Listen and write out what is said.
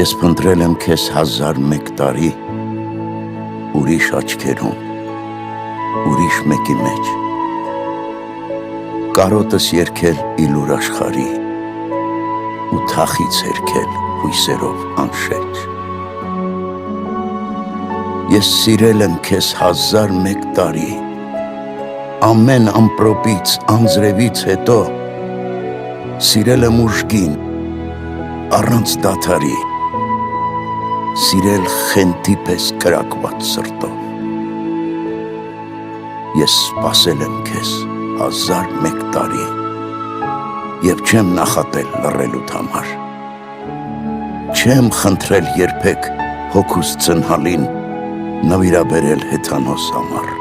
Ես փնտրել եմ քեզ 1001 տարի, ուրիշ աչքերում, ուրիշ մեկի մեջ, կարոտս երգել իլուր աշխարի, ու թախից հերքել հույսերով անշեջ։ Ես սիրել եմ քեզ 1001 տարի, ամեն ամպրոպից, անձրևից հետո, սիրել եմ ուժգին, առանց դադարի, սիրել խենթի պես կրակված սրտով։ Ես սպասել եմ քեզ 1001 տարի և չեմ նախատել լռելուդ համար, չեմ խնդրել երբեք հոգուս ծնհալին նվիրաբերել հեթանոս համար։